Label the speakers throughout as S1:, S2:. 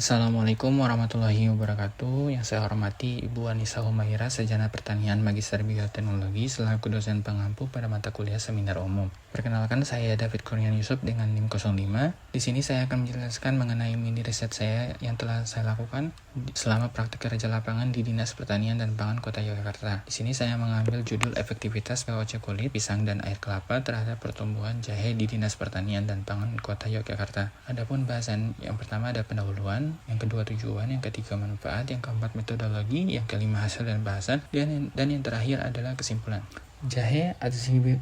S1: Assalamualaikum warahmatullahi wabarakatuh. Yang saya hormati Ibu Anissa Humaira, Sarjana Pertanian Magister Bioteknologi selaku dosen pengampu pada mata kuliah seminar umum. Perkenalkan, saya David Kurnian Yusuf dengan NIM 05. Di sini saya akan menjelaskan mengenai mini riset saya yang telah saya lakukan selama praktik kerja lapangan di Dinas Pertanian dan Pangan Kota Yogyakarta. Di sini saya mengambil judul efektivitas POC kulit pisang dan air kelapa terhadap pertumbuhan jahe di Dinas Pertanian dan Pangan Kota Yogyakarta. Adapun bahasan yang pertama ada pendahuluan, yang kedua tujuan, yang ketiga manfaat, yang keempat metodologi, yang kelima hasil dan bahasan, dan yang terakhir adalah kesimpulan. Jahe atau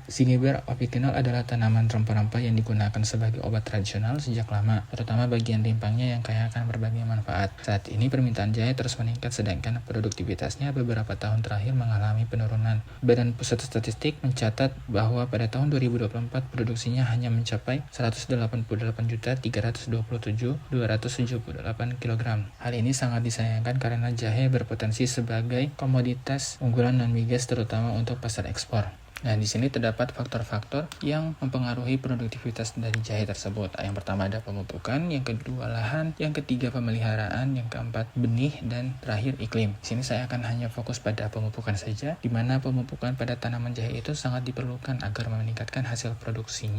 S1: Zingiber officinal adalah tanaman rempah-rempah yang digunakan sebagai obat tradisional sejak lama, terutama bagian rimpangnya yang kaya akan berbagai manfaat. Saat ini permintaan jahe terus meningkat sedangkan produktivitasnya beberapa tahun terakhir mengalami penurunan. Badan Pusat Statistik mencatat bahwa pada tahun 2024 produksinya hanya mencapai 188.327.278 kg. Hal ini sangat disayangkan karena jahe berpotensi sebagai komoditas unggulan non-migas terutama untuk pasar ekspor. Nah, di sini terdapat faktor-faktor yang mempengaruhi produktivitas dari jahe tersebut. Yang pertama ada pemupukan, yang kedua lahan, yang ketiga pemeliharaan, yang keempat benih, dan terakhir iklim. Di sini saya akan hanya fokus pada pemupukan saja, di mana pemupukan pada tanaman jahe itu sangat diperlukan agar meningkatkan hasil produksi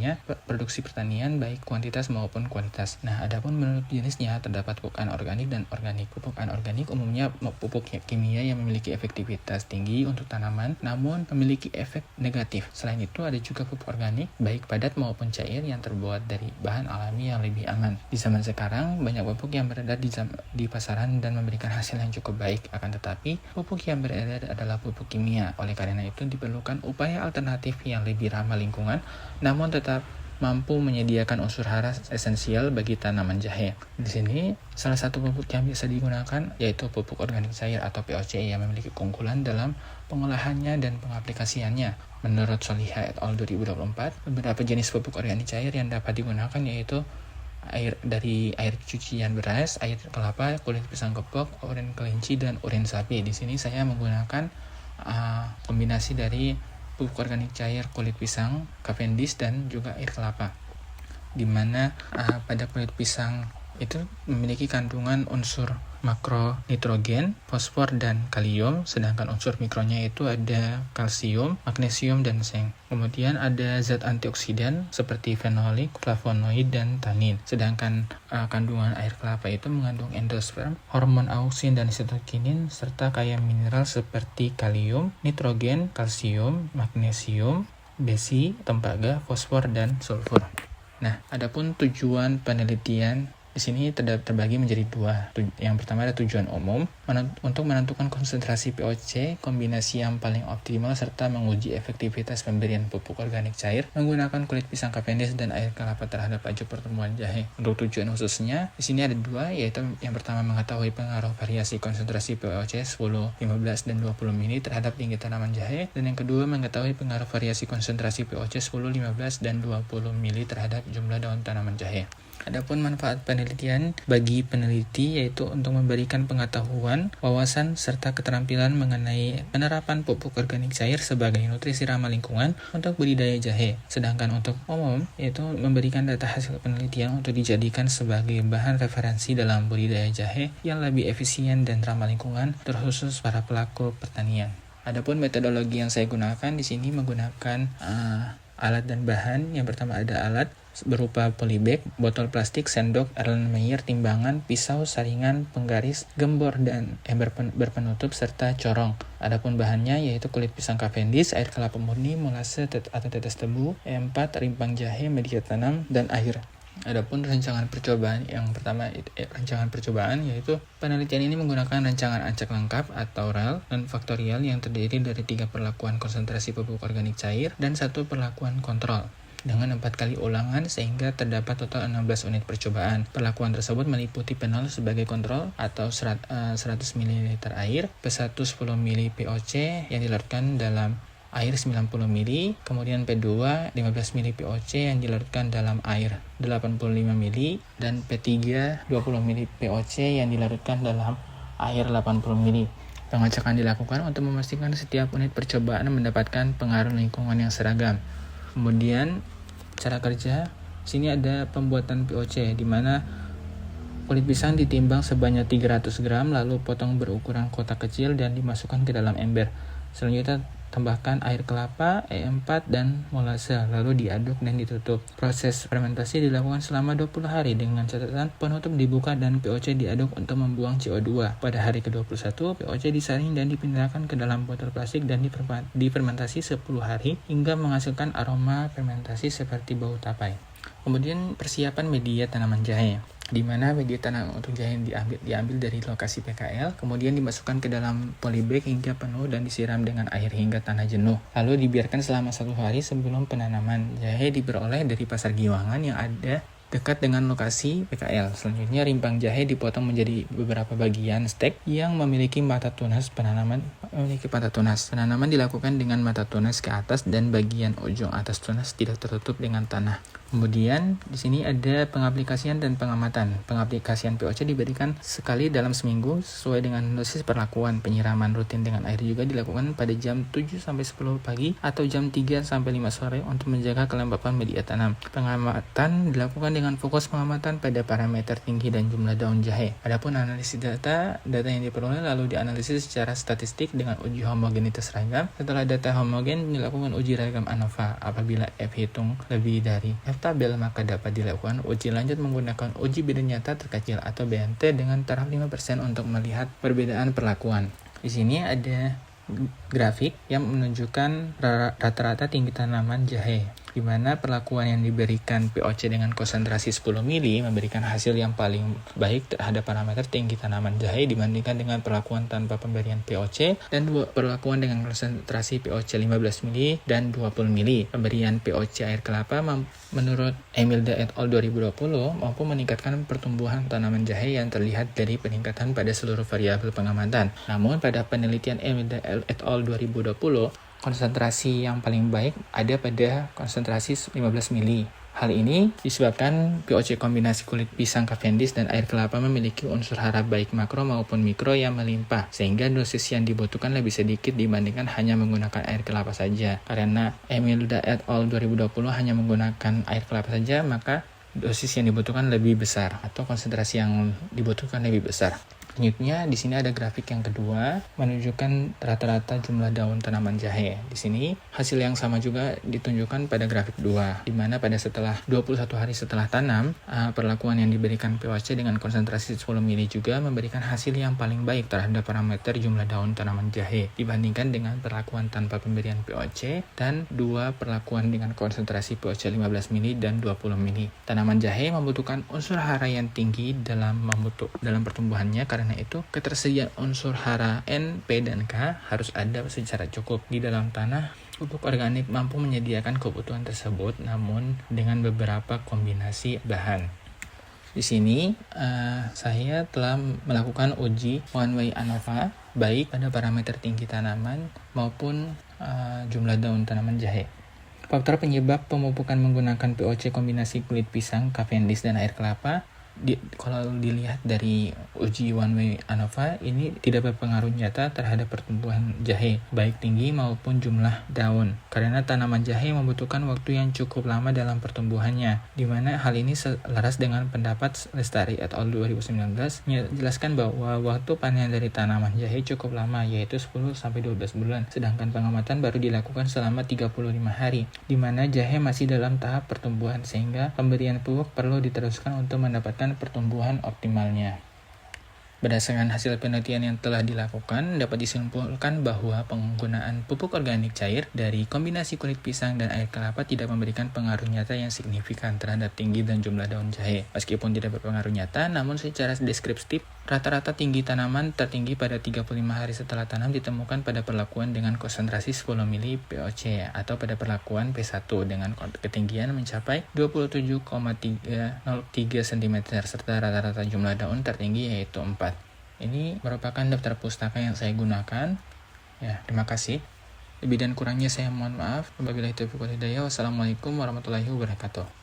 S1: pertanian baik kuantitas maupun kualitas. Nah, adapun menurut jenisnya terdapat pupuk anorganik dan organik. Pupuk anorganik umumnya pupuk kimia yang memiliki efektivitas tinggi untuk tanaman, namun memiliki efek negatif. Selain itu ada juga pupuk organik baik padat maupun cair yang terbuat dari bahan alami yang lebih aman. Di zaman sekarang banyak pupuk yang beredar di pasaran dan memberikan hasil yang cukup baik, akan tetapi pupuk yang beredar adalah pupuk kimia. Oleh karena itu diperlukan upaya alternatif yang lebih ramah lingkungan namun tetap mampu menyediakan unsur hara esensial bagi tanaman jahe. Di sini salah satu pupuk yang bisa digunakan yaitu pupuk organik cair atau POC yang memiliki keunggulan dalam pengolahannya dan pengaplikasiannya. Menurut Soliha et al. 2024, beberapa jenis pupuk organik cair yang dapat digunakan yaitu air cucian beras, air kelapa, kulit pisang kepok, urin kelinci, dan urin sapi. Di sini saya menggunakan kombinasi dari pupuk organik cair, kulit pisang, Cavendish, dan juga air kelapa. Di mana pada kulit pisang itu memiliki kandungan unsur makro nitrogen, fosfor, dan kalium, sedangkan unsur mikronya itu ada kalsium, magnesium, dan seng. Kemudian ada zat antioksidan seperti fenolik, flavonoid, dan tanin. Sedangkan kandungan air kelapa itu mengandung endosperm, hormon auksin dan sitokinin, serta kaya mineral seperti kalium, nitrogen, kalsium, magnesium, besi, tembaga, fosfor, dan sulfur. Nah, adapun tujuan penelitian di sini terbagi menjadi dua. Yang pertama ada tujuan umum untuk menentukan konsentrasi POC, kombinasi yang paling optimal, serta menguji efektivitas pemberian pupuk organik cair menggunakan kulit pisang Cavendish dan air kelapa terhadap laju pertumbuhan jahe. Untuk tujuan khususnya di sini ada dua, yaitu yang pertama mengetahui pengaruh variasi konsentrasi POC 10, 15, dan 20 mili terhadap tinggi tanaman jahe, dan yang kedua mengetahui pengaruh variasi konsentrasi POC 10, 15, dan 20 mili terhadap jumlah daun tanaman jahe. Adapun manfaat penelitian bagi peneliti yaitu untuk memberikan pengetahuan, wawasan, serta keterampilan mengenai penerapan pupuk organik cair sebagai nutrisi ramah lingkungan untuk budidaya jahe. Sedangkan untuk umum yaitu memberikan data hasil penelitian untuk dijadikan sebagai bahan referensi dalam budidaya jahe yang lebih efisien dan ramah lingkungan, terkhusus para pelaku pertanian. Adapun metodologi yang saya gunakan di sini menggunakan alat dan bahan. Yang pertama ada alat berupa polybag, botol plastik, sendok, Erlenmeyer, timbangan, pisau, saringan, penggaris, gembor, dan ember berpenutup, serta corong. Adapun bahannya yaitu kulit pisang Cavendish, air kelapa murni, molase atau tetes tebu, E4, rimpang jahe, media tanam, dan air. Adapun rancangan percobaan yang pertama rancangan percobaan yaitu penelitian ini menggunakan rancangan acak lengkap atau RAL dan faktorial yang terdiri dari 3 perlakuan konsentrasi pupuk organik cair dan 1 perlakuan kontrol dengan 4 kali ulangan sehingga terdapat total 16 unit percobaan. Perlakuan tersebut meliputi P0 sebagai kontrol atau 100 ml air, P1 10 ml POC yang dilarutkan dalam air 90 ml, kemudian P2 15 ml POC yang dilarutkan dalam air 85 ml, dan P3 20 ml POC yang dilarutkan dalam air 80 ml. Pengacakan dilakukan untuk memastikan setiap unit percobaan mendapatkan pengaruh lingkungan yang seragam. Kemudian cara kerja, sini ada pembuatan POC di mana Kulit pisang ditimbang sebanyak 300 gram, lalu potong berukuran kotak kecil dan dimasukkan ke dalam ember. Selanjutnya tambahkan air kelapa, E4, dan molase, lalu diaduk dan ditutup. Proses fermentasi dilakukan selama 20 hari dengan catatan penutup dibuka dan POC diaduk untuk membuang CO2. Pada hari ke-21, POC disaring dan dipindahkan ke dalam botol plastik dan difermentasi 10 hari hingga menghasilkan aroma fermentasi seperti bau tapai. Kemudian persiapan media tanaman jahe, di mana media tanaman untuk jahe diambil dari lokasi PKL, kemudian dimasukkan ke dalam polybag hingga penuh dan disiram dengan air hingga tanah jenuh. Lalu dibiarkan selama 1 hari sebelum penanaman. Jahe diperoleh dari pasar Giwangan yang ada dekat dengan lokasi PKL. Selanjutnya rimpang jahe dipotong menjadi beberapa bagian stek yang memiliki mata tunas penanaman. Penanaman dilakukan dengan mata tunas ke atas dan bagian ujung atas tunas tidak tertutup dengan tanah. Kemudian di sini ada pengaplikasian dan pengamatan. Pengaplikasian POC diberikan sekali dalam seminggu sesuai dengan dosis perlakuan. Penyiraman rutin dengan air juga dilakukan pada jam 7 sampai 10 pagi atau jam 3 sampai 5 sore untuk menjaga kelembapan media tanam. Pengamatan dilakukan dengan fokus pengamatan pada parameter tinggi dan jumlah daun jahe. Adapun analisis data yang diperoleh lalu dianalisis secara statistik dengan uji homogenitas ragam. Setelah data homogen dilakukan uji ragam ANOVA. Apabila F hitung lebih dari F tabel, maka dapat dilakukan uji lanjut menggunakan uji beda nyata terkecil atau BNT dengan taraf 5% untuk melihat perbedaan perlakuan. Di sini ada grafik yang menunjukkan rata-rata tinggi tanaman jahe, di mana perlakuan yang diberikan POC dengan konsentrasi 10 mili memberikan hasil yang paling baik terhadap parameter tinggi tanaman jahe dibandingkan dengan perlakuan tanpa pemberian POC, dan perlakuan dengan konsentrasi POC 15 mili dan 20 mili. Pemberian POC air kelapa menurut Emilda et al. 2020 mampu meningkatkan pertumbuhan tanaman jahe yang terlihat dari peningkatan pada seluruh variabel pengamatan. Namun pada penelitian Emilda et al. 2020, konsentrasi yang paling baik ada pada konsentrasi 15 mili. Hal ini disebabkan POC kombinasi kulit pisang Cavendish dan air kelapa memiliki unsur hara baik makro maupun mikro yang melimpah, sehingga dosis yang dibutuhkan lebih sedikit dibandingkan hanya menggunakan air kelapa saja. Karena Emilda et al. 2020 hanya menggunakan air kelapa saja, maka dosis yang dibutuhkan lebih besar atau konsentrasi yang dibutuhkan lebih besar. Selanjutnya di sini ada grafik yang kedua menunjukkan rata-rata jumlah daun tanaman jahe. Di sini hasil yang sama juga ditunjukkan pada grafik 2, di mana pada setelah 21 hari setelah tanam, perlakuan yang diberikan POC dengan konsentrasi 10 mili juga memberikan hasil yang paling baik terhadap parameter jumlah daun tanaman jahe dibandingkan dengan perlakuan tanpa pemberian POC dan 2 perlakuan dengan konsentrasi POC 15 mili dan 20 mili. Tanaman jahe membutuhkan unsur hara yang tinggi dalam pertumbuhannya. Karena itu, ketersediaan unsur hara N, P, dan K harus ada secara cukup di dalam tanah. Pupuk organik mampu menyediakan kebutuhan tersebut, namun dengan beberapa kombinasi bahan. Di sini saya telah melakukan uji one way ANOVA baik pada parameter tinggi tanaman maupun jumlah daun tanaman jahe. Faktor penyebab pemupukan menggunakan POC kombinasi kulit pisang, Cavendish, dan air kelapa, kalau dilihat dari uji one way ANOVA, ini tidak berpengaruh nyata terhadap pertumbuhan jahe, baik tinggi maupun jumlah daun, karena tanaman jahe membutuhkan waktu yang cukup lama dalam pertumbuhannya, di mana hal ini selaras dengan pendapat Lestari et al. 2019 menjelaskan bahwa waktu panen dari tanaman jahe cukup lama, yaitu 10-12 bulan, sedangkan pengamatan baru dilakukan selama 35 hari, di mana jahe masih dalam tahap pertumbuhan, sehingga pemberian pupuk perlu diteruskan untuk mendapatkan pertumbuhan optimalnya. Berdasarkan hasil penelitian yang telah dilakukan, dapat disimpulkan bahwa penggunaan pupuk organik cair dari kombinasi kulit pisang dan air kelapa tidak memberikan pengaruh nyata yang signifikan terhadap tinggi dan jumlah daun jahe. Meskipun tidak berpengaruh nyata, namun secara deskriptif, rata-rata tinggi tanaman tertinggi pada 35 hari setelah tanam ditemukan pada perlakuan dengan konsentrasi 10 mili POC atau pada perlakuan P1 dengan ketinggian mencapai 27,303 cm serta rata-rata jumlah daun tertinggi yaitu 4. Ini merupakan daftar pustaka yang saya gunakan. Ya, terima kasih. Lebih dan kurangnya saya mohon maaf. Wabillahi taufiq wal hidayah. Wassalamualaikum warahmatullahi wabarakatuh.